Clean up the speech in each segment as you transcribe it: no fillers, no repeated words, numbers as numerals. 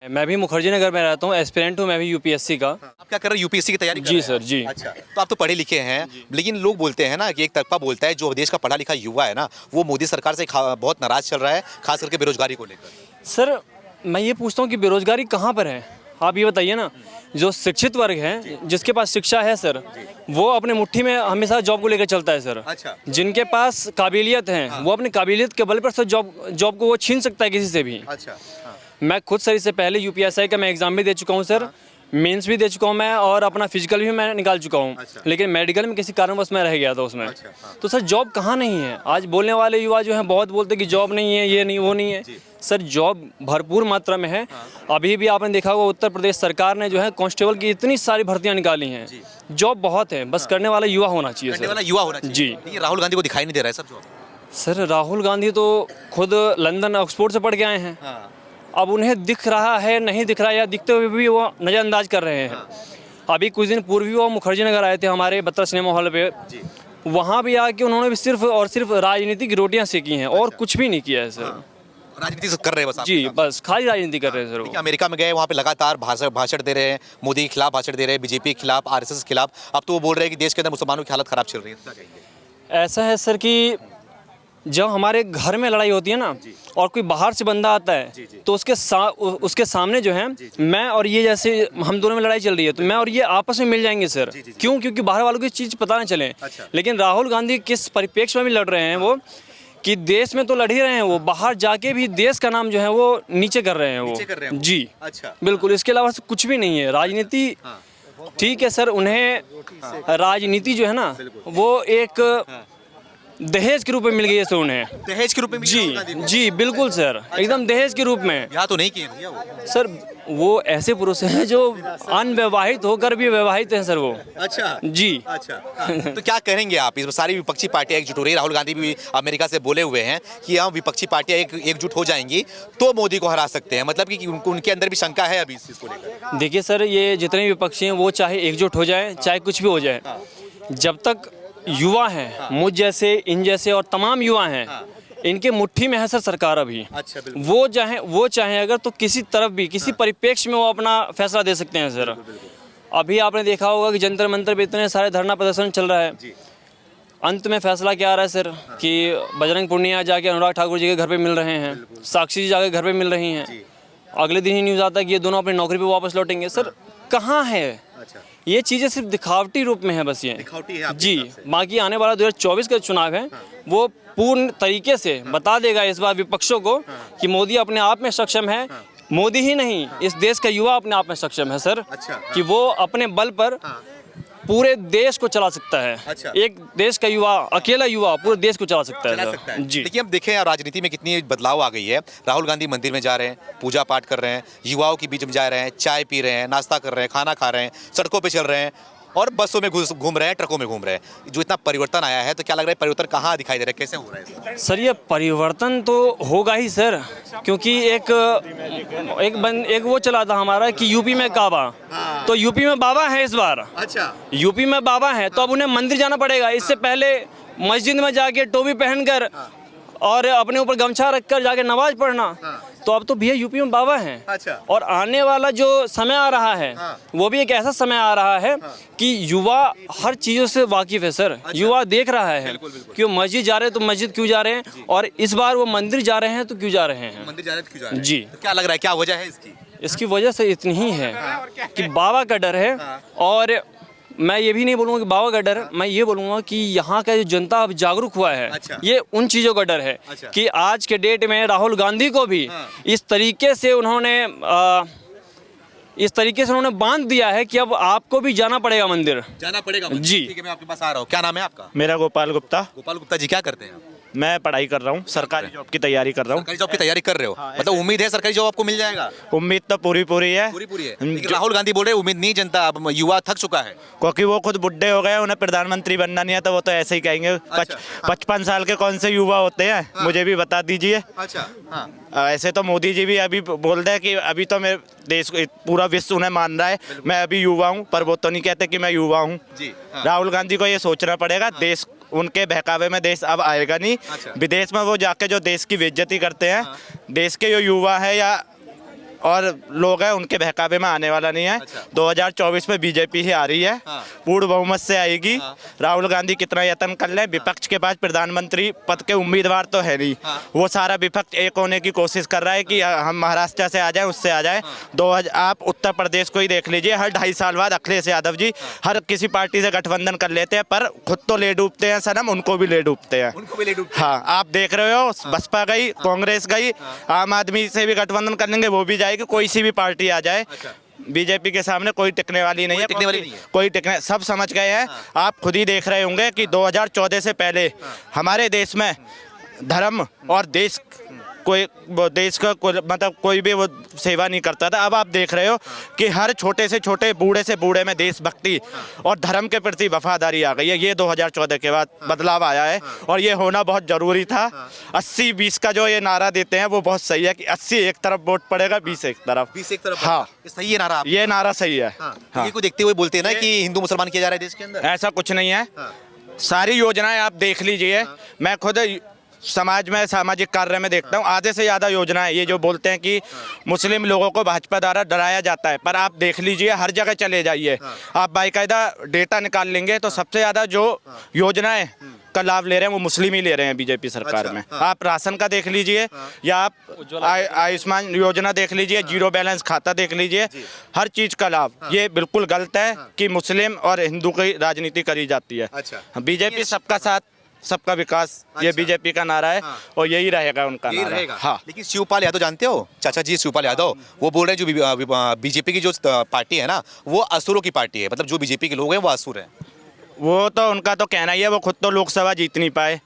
मैं भी मुखर्जी नगर में रहता हूँ, एस्पिरेंट हूँ मैं भी यूपीएससी का। आप क्या कर रहे हैं, यूपीएससी की तैयारी कर जी रहे हैं? सर, जी। अच्छा, तो आप तो पढ़े लिखे हैं, लेकिन लोग बोलते हैं ना कि एक तरफा बोलता है, जो देश का पढ़ा लिखा युवा है ना, वो मोदी सरकार से बहुत नाराज चल रहा है, खास करके बेरोजगारी को लेकर। सर मैं ये पूछता हूँ कि बेरोजगारी कहाँ पर है, आप ये बताइए ना। जो शिक्षित वर्ग है, जिसके पास शिक्षा है सर, वो अपने मुट्ठी में हमेशा जॉब को लेकर चलता है सर। अच्छा। जिनके पास काबिलियत है वो अपनी काबिलियत के बल पर सर जॉब को वो छीन सकता है किसी से भी। अच्छा। मैं खुद सर इससे पहले यूपीएससी का मैं एग्ज़ाम भी दे चुका हूँ सर, मेंस भी दे चुका हूँ मैं, और अपना फिजिकल भी मैं निकाल चुका हूँ। अच्छा। लेकिन मेडिकल में किसी कारणवश मैं रह गया था उसमें। अच्छा, हाँ। तो सर जॉब कहाँ नहीं है। आज बोलने वाले युवा जो हैं बहुत बोलते हैं कि जॉब नहीं है, ये नहीं वो नहीं है। सर जॉब भरपूर मात्रा में है। अभी भी आपने देखा होगा उत्तर प्रदेश सरकार ने जो है कांस्टेबल की इतनी सारी भर्तियाँ निकाली हैं। जॉब बहुत है, बस करने वाला युवा होना चाहिए करने सर। वाला युवा होना चाहिए। जी। ये राहुल गांधी को दिखाई नहीं दे रहा है सब जॉब। सर राहुल गांधी तो खुद लंदन ऑक्सफोर्ड से पढ़ के आए हैं। अब उन्हें दिख रहा है नहीं दिख रहा है, या दिखते हुए भी वो नज़रअंदाज कर रहे हैं। अभी कुछ दिन पूर्व ही वो मुखर्जी नगर आए थे हमारे बत्रा सिनेमा हॉल पे। वहाँ भी आके उन्होंने भी सिर्फ और सिर्फ राजनीति की रोटियां सेकी हैं और कुछ भी नहीं किया है सर। राजनीति कर रहे हैं बस आप। जी बस खाली राजनीति कर रहे हैं सर वो। देखिए, अमेरिका में गए, वहाँ पे लगातार भाषण दे रहे हैं, मोदी के खिलाफ भाषण दे रहे हैं, बीजेपी के खिलाफ, आरएसएस के खिलाफ। अब तो वो बोल रहे हैं कि देश के अंदर मुसलमानों की हालत खराब चल रही है। क्या कहेंगे? ऐसा है सर कि जब हमारे घर में लड़ाई होती है ना और कोई बाहर से बंदा आता है तो उसके सामने जो है मैं और ये, जैसे हम दोनों में लड़ाई चल रही है तो मैं और ये आपस में मिल जाएंगे सर। क्यों? क्योंकि बाहर वालों को इस चीज़ पता ना चले। अच्छा। लेकिन राहुल गांधी किस परिप्रेक्ष्य में भी लड़ रहे हैं वो, कि देश में तो लड़ ही रहे हैं वो, बाहर जाके भी देश का नाम जो है वो नीचे कर रहे हैं वो। नीचे कर रहे हैं वो। जी अच्छा। बिल्कुल, इसके अलावा कुछ भी नहीं है। राजनीति ठीक है सर, उन्हें राजनीति जो है ना वो एक दहेज के रूप में मिल गई है सर उन्हें। दहेज के रूप में जी जी बिल्कुल सर, एकदम दहेज के रूप में। यहाँ तो नहीं किए भैया वो। सर वो ऐसे पुरुष हैं जो अनविवाहित होकर भी विवाहित हैं सर वो। अच्छा जी। अच्छा। तो क्या करेंगे आप? इस सारी विपक्षी पार्टियां एकजुट हो रही है, राहुल गांधी भी अमेरिका से बोले हुए हैं कि हम विपक्षी पार्टियां एकजुट हो जाएंगी तो मोदी को हरा सकते हैं। मतलब कि उनके अंदर भी शंका है अभी इस चीज को लेकर। देखिए सर, ये जितने भी विपक्षी हैं वो चाहे एकजुट हो जाए चाहे कुछ भी हो जाए, जब तक युवा हैं, मुझ जैसे, इन जैसे और तमाम युवा हैं, इनके मुट्ठी में है सर सरकार अभी। अच्छा, वो चाहे अगर तो किसी तरफ भी, किसी परिप्रेक्ष्य में वो अपना फैसला दे सकते हैं सर। अभी आपने देखा होगा कि जंतर मंतर पे इतने सारे धरना प्रदर्शन चल रहा है। अंत में फैसला क्या आ रहा है सर कि बजरंग पुनिया जाके अनुराग ठाकुर जी के घर पे मिल रहे हैं, साक्षी जी जाके घर पे मिल रही हैं। अगले दिन ही न्यूज़ आता है कि ये दोनों अपनी नौकरी पे वापस लौटेंगे। सर कहाँ है ये चीज़ें? सिर्फ दिखावटी रूप में है बस ये। दिखावटी है जी। बाकी आने वाला 2024 का चुनाव है वो पूर्ण तरीके से बता देगा इस बार विपक्षों को कि मोदी अपने आप में सक्षम है। मोदी ही नहीं, इस देश का युवा अपने आप में सक्षम है सर। अच्छा। कि वो अपने बल पर पूरे देश को चला सकता है। अच्छा। एक देश का युवा, अकेला युवा पूरे देश को चला सकता चला है सकता सर। है। जी। देखिए, अब देखें यार राजनीति में कितनी बदलाव आ गई है। राहुल गांधी मंदिर में जा रहे हैं, पूजा पाठ कर रहे हैं, युवाओं के बीच में जा रहे हैं, चाय पी रहे हैं, नाश्ता कर रहे हैं, खाना खा रहे हैं, सड़कों पे चल रहे हैं और बसों में घूम रहे हैं, ट्रकों में घूम रहे हैं। जो इतना परिवर्तन आया है, तो क्या लग रहा है परिवर्तन कहाँ दिखाई दे रहा है, कैसे हो रहा है? सर ये परिवर्तन तो होगा ही सर, क्योंकि एक वो चला था हमारा कि यूपी में काबा, तो यूपी में बाबा है इस बार। अच्छा। यूपी में बाबा है तो अब उन्हें मंदिर जाना पड़ेगा। इससे पहले मस्जिद में जाके टोपी पहनकर और अपने ऊपर गमछा रखकर जाके नमाज पढ़ना। तो अब तो भैया यूपी में बाबा हैं। अच्छा। और आने वाला जो समय आ रहा है वो भी एक ऐसा समय आ रहा है कि युवा हर चीज़ों से वाकिफ है सर। युवा देख रहा है कि वो मस्जिद जा रहे हैं तो मस्जिद क्यों जा रहे हैं, और इस बार वो मंदिर जा रहे हैं तो क्यों जा रहे हैं। मंदिर जा रहे हैं, क्यों जा रहे हैं? जी। तो क्या लग रहा है, क्या वजह है इसकी? इसकी वजह से इतनी ही है कि बाबा का डर है। और मैं ये भी नहीं बोलूँगा कि बाबा का डर है, मैं ये बोलूँगा कि यहाँ का जो जनता अब जागरूक हुआ है। अच्छा। ये उन चीज़ों का डर है। अच्छा। कि आज के डेट में राहुल गांधी को भी इस तरीके से उन्होंने बांध दिया है कि अब आपको भी जाना पड़ेगा मंदिर। जाना पड़ेगा जी। ठीक है, मैं आपके पास आ रहा हूँ। क्या नाम है आपका? मेरा गोपाल गुप्ता। गोपाल गुप्ता जी, क्या करते हैं आप? मैं पढ़ाई कर रहा हूँ, सरकारी जॉब की तैयारी कर रहा हूँ। सरकारी जॉब की तैयारी कर रहे हो? मतलब उम्मीद है सरकारी जॉब आपको मिल जाएगा? उम्मीद तो पूरी है। पूरी है। लेकिन राहुल गांधी बोल रहे उम्मीद नहीं, जनता अब युवा थक चुका है। क्योंकि वो खुद बुढ़े हो गए, उन्हें प्रधानमंत्री बनना नहीं है तो वो तो ऐसे ही कहेंगे। 55 साल के कौन से युवा होते हैं, मुझे भी बता दीजिए। अच्छा। ऐसे तो मोदी जी भी अभी बोल रहे हैं कि अभी तो मेरे देश पूरा विश्व उन्हें मान रहा है, मैं अभी युवा हूँ, पर वो तो नहीं कहते कि मैं युवा हूँ। राहुल गांधी को ये सोचना पड़ेगा, देश उनके बहकावे में देश अब आएगा नहीं। अच्छा। विदेश में वो जाके जो देश की बेइज्जती करते हैं, देश के जो युवा है या और लोग हैं उनके बहकावे में आने वाला नहीं है। 2024 में बीजेपी ही आ रही है, पूर्ण बहुमत से आएगी। राहुल गांधी कितना यत्न कर ले, विपक्ष के पास प्रधानमंत्री पद के उम्मीदवार तो है नहीं, वो सारा विपक्ष एक होने की कोशिश कर रहा है कि हम महाराष्ट्र से आ जाए, उससे आ जाए। आप उत्तर प्रदेश को ही देख लीजिए, हर 2.5 साल बाद अखिलेश यादव जी हर किसी पार्टी से गठबंधन कर लेते हैं, पर खुद तो ले डूबते हैं सनम, उनको भी ले डूबते हैं। हाँ, आप देख रहे हो, बसपा गई, कांग्रेस गई, आम आदमी से भी गठबंधन कर लेंगे, वो भी जाएगी, कोई सी भी पार्टी आ जाए। बीजेपी के सामने कोई टिकने वाली नहीं है, कोई टिकने, सब समझ गए हैं। आप खुद ही देख रहे होंगे कि 2014 से पहले हमारे देश में धर्म और देश का मतलब कोई भी वो सेवा नहीं करता था। अब आप देख रहे हो कि हर छोटे से छोटे, बूढ़े से बूढ़े में देशभक्ति और धर्म के प्रति वफादारी आ गई है। ये 2014 के बाद बदलाव आया है और ये होना बहुत ज़रूरी था। 80-20 का जो ये नारा देते हैं वो बहुत सही है कि 80 एक तरफ वोट पड़ेगा, 20 एक तरफ। हाँ, सही है नारा, ये नारा सही है। हाँ। ये को देखते हुए बोलते हैं ना कि हिंदू मुसलमान किया जा रहा है देश के अंदर। ऐसा कुछ नहीं है, सारी योजनाएं आप देख लीजिए। मैं खुद समाज में, सामाजिक कार्य में देखता हूँ, आधे से ज़्यादा योजनाएं ये जो बोलते हैं कि मुस्लिम लोगों को भाजपा द्वारा डराया जाता है, पर आप देख लीजिए, हर जगह चले जाइए, आप बाकायदा डेटा निकाल लेंगे तो सबसे ज़्यादा जो योजनाएं का लाभ ले रहे हैं वो मुस्लिम ही ले रहे हैं बीजेपी सरकार में। आप राशन का देख लीजिए या आप आयुष्मान योजना देख लीजिए, जीरो बैलेंस खाता देख लीजिए, हर चीज़ का लाभ। ये बिल्कुल गलत है कि मुस्लिम और हिंदू की राजनीति करी जाती है। बीजेपी सबका साथ, सबका विकास, ये बीजेपी का नारा है और यही रहेगा उनका नारा। हाँ। लेकिन शिवपाल यादव जानते हो, चाचा जी शिवपाल यादव, वो बोल रहे हैं जो बीजेपी की जो पार्टी है ना, वो असुरों की पार्टी है, मतलब जो बीजेपी के लोग हैं वो असुर हैं। वो तो उनका तो कहना ही है, वो खुद तो लोकसभा जीत नहीं पाए।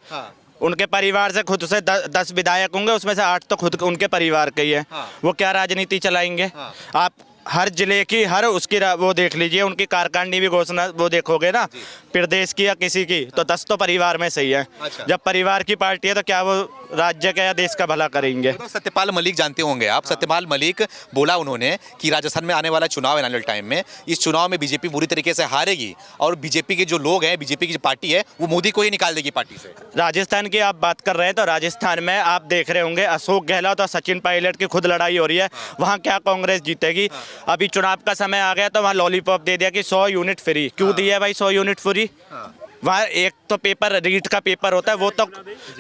उनके परिवार से खुद से 10 विधायक होंगे, उसमें से 8 तो खुद उनके परिवार के ही है। वो क्या राजनीति चलाएंगे? आप हर जिले की, हर उसकी वो देख लीजिए, उनकी कारखानी भी घोषणा वो देखोगे ना, प्रदेश की या किसी की, तो 10 तो परिवार में सही है। जब परिवार की पार्टी है तो क्या वो राज्य का या देश का भला करेंगे? तो सत्यपाल मलिक जानते होंगे आप। सत्यपाल मलिक बोला उन्होंने कि राजस्थान में आने वाला चुनाव है, आने वाले टाइम में, इस चुनाव में बीजेपी बुरी तरीके से हारेगी और बीजेपी के जो लोग हैं, बीजेपी की जो पार्टी है, वो मोदी को ही निकाल देगी पार्टी से। राजस्थान की आप बात कर रहे हैं तो राजस्थान में आप देख रहे होंगे, अशोक गहलोत और सचिन पायलट की खुद लड़ाई हो रही है। वहाँ क्या कांग्रेस जीतेगी? अभी चुनाव का समय आ गया तो वहाँ लॉलीपॉप दे दिया कि 100 यूनिट फ्री। क्यों दिया भाई 100 यूनिट फ्री? वहाँ एक तो पेपर, रीट का पेपर होता है, वो तो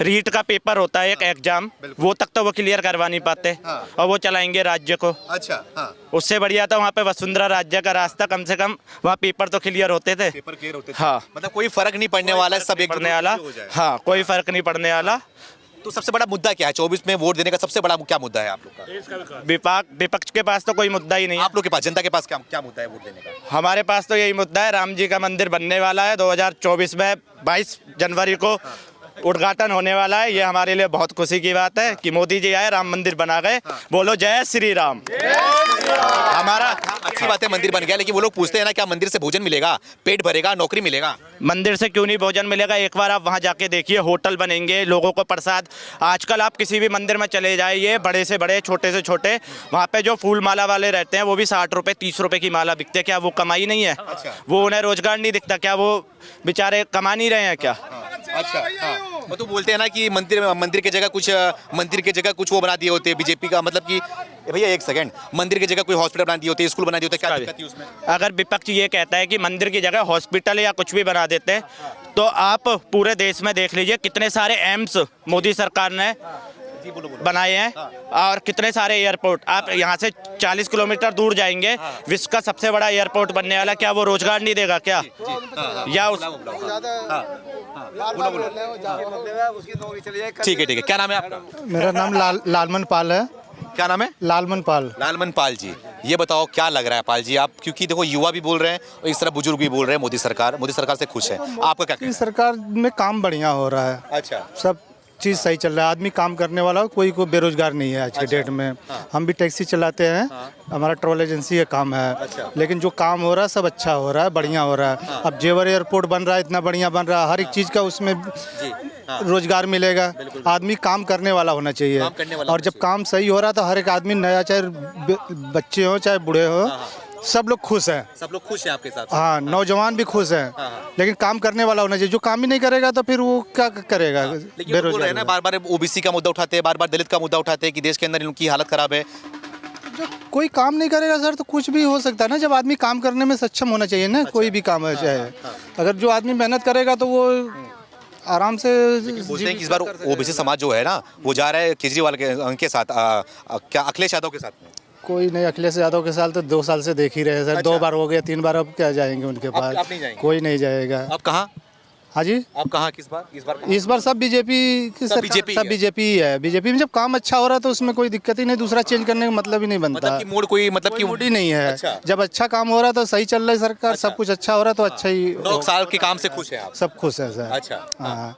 रीट का पेपर होता है एक एग्जाम, वो तक तो वो क्लियर करवा नहीं पाते और वो चलाएंगे राज्य को। उससे बढ़िया था वहाँ पे वसुंधरा राज्य का रास्ता, कम से कम वहाँ पेपर तो क्लियर होते थे। हाँ, मतलब कोई फर्क नहीं पड़ने वाला है, सब एक पड़ने वाला। हाँ, कोई फर्क नहीं पड़ने वाला। तो सबसे बड़ा मुद्दा क्या है 24 में वोट देने का? सबसे बड़ा क्या मुद्दा है आप लोग का? विपक्ष के पास तो कोई मुद्दा ही नहीं है। आप लोग के पास, जनता के पास क्या मुद्दा है वोट देने का? हमारे पास तो यही मुद्दा है, राम जी का मंदिर बनने वाला है 2024 में, 22 जनवरी को उद्घाटन होने वाला है। ये हमारे लिए बहुत खुशी की बात है कि मोदी जी आए, राम मंदिर बना गए। बोलो जय श्री राम। हमारा अच्छी बात है, मंदिर बन गया, लेकिन वो लोग पूछते हैं ना, क्या मंदिर से भोजन मिलेगा, पेट भरेगा, नौकरी मिलेगा? मंदिर से क्यों नहीं भोजन मिलेगा? एक बार आप वहाँ जाके देखिए, होटल बनेंगे, लोगों को प्रसाद। आजकल आप किसी भी मंदिर में चले जाइए, बड़े से बड़े, छोटे से छोटे, वहाँ पे जो फूल माला वाले रहते हैं वो भी 60 रुपये 30 रुपये की माला बिकते हैं। क्या वो कमाई नहीं है? वो उन्हें रोजगार नहीं दिखता? क्या वो बेचारे कमा नहीं रहे हैं क्या? अच्छा, वो तो बोलते हैं ना कि मंदिर की जगह कुछ वो बना दिए होते हैं बीजेपी का, मतलब कि भैया एक सेकंड, मंदिर की जगह कोई हॉस्पिटल बना दिए होते, स्कूल बना दिए होते, क्या दिक्कत है उसमें? अगर विपक्ष ये कहता है कि मंदिर की जगह हॉस्पिटल या कुछ भी बना देते हैं, तो आप पूरे देश में देख लीजिए कितने सारे एम्स मोदी सरकार ने बनाए हैं और कितने सारे एयरपोर्ट। आप यहाँ से 40 किलोमीटर दूर जाएंगे, विश्व का सबसे बड़ा एयरपोर्ट बनने वाला, क्या वो रोजगार नहीं देगा क्या? या उस ठीक है, क्या नाम है आपका? मेरा नाम लालमन पाल है। क्या नाम है? लालमन पाल जी, ये बताओ क्या लग रहा है पाल जी आप, क्योंकि देखो युवा भी बोल रहे हैं और इस तरह बुजुर्ग भी बोल रहे हैं मोदी सरकार से खुश है, आपका क्या कहना है? सरकार में काम बढ़िया हो रहा है। अच्छा, सब चीज़ सही चल रहा है, आदमी काम करने वाला हो, कोई बेरोजगार नहीं है आज के डेट में। हम भी टैक्सी चलाते हैं, हमारा ट्रैवल एजेंसी का काम है, लेकिन जो काम हो रहा है सब अच्छा हो रहा है, बढ़िया हो रहा है। अब जेवर एयरपोर्ट बन रहा है, इतना बढ़िया बन रहा है, हर एक चीज़ का उसमें रोजगार मिलेगा। आदमी काम करने वाला होना चाहिए, और जब काम सही हो रहा है तो हर एक आदमी नया, चाहे बच्चे हो चाहे बूढ़े हो, सब लोग खुश हैं। सब लोग खुश हैं आपके साथ? हाँ, नौजवान भी खुश हैं, लेकिन काम करने वाला होना चाहिए। जो काम ही नहीं करेगा तो फिर वो क्या करेगा? बेरोजगार है ना, बार बार ओबीसी का मुद्दा उठाते हैं, बार बार दलित का मुद्दा उठाते हैं कि देश के अंदर इनकी हालत खराब है। जो कोई काम नहीं करेगा सर तो कुछ भी हो सकता है ना। जब आदमी काम करने में सक्षम होना चाहिए ना, कोई भी काम है चाहे। अगर जो आदमी मेहनत करेगा तो वो आराम से बोलते हैं कि इस बार ओबीसी समाज जो है ना वो जा रहा है केजरीवाल के उनके साथ क्या अखिलेश यादव के साथ में। कोई नहीं, अखिलेश यादव के साल तो 2 साल से देख ही रहे सर। 2 बार हो गया, 3 बार, अब क्या जाएंगे उनके पास? आप नहीं जाएंगे? कोई नहीं जाएगा। आप कहाँ? हाँ जी, आप कहाँ किस बार? इस बार सब बीजेपी की सब सरकार, बीजेपी सब है। बीजेपी ही है। बीजेपी में जब काम अच्छा हो रहा है तो उसमें कोई दिक्कत ही नहीं, दूसरा चेंज करने का मतलब ही नहीं बनता। मतलब कि मूड कोई मतलब कि मूड ही नहीं है। अच्छा। जब अच्छा काम हो रहा है तो सही चल रही है सरकार, सब कुछ अच्छा हो रहा है तो अच्छा ही 9 साल के काम से खुश है आप? सब खुश है सर। अच्छा। हाँ।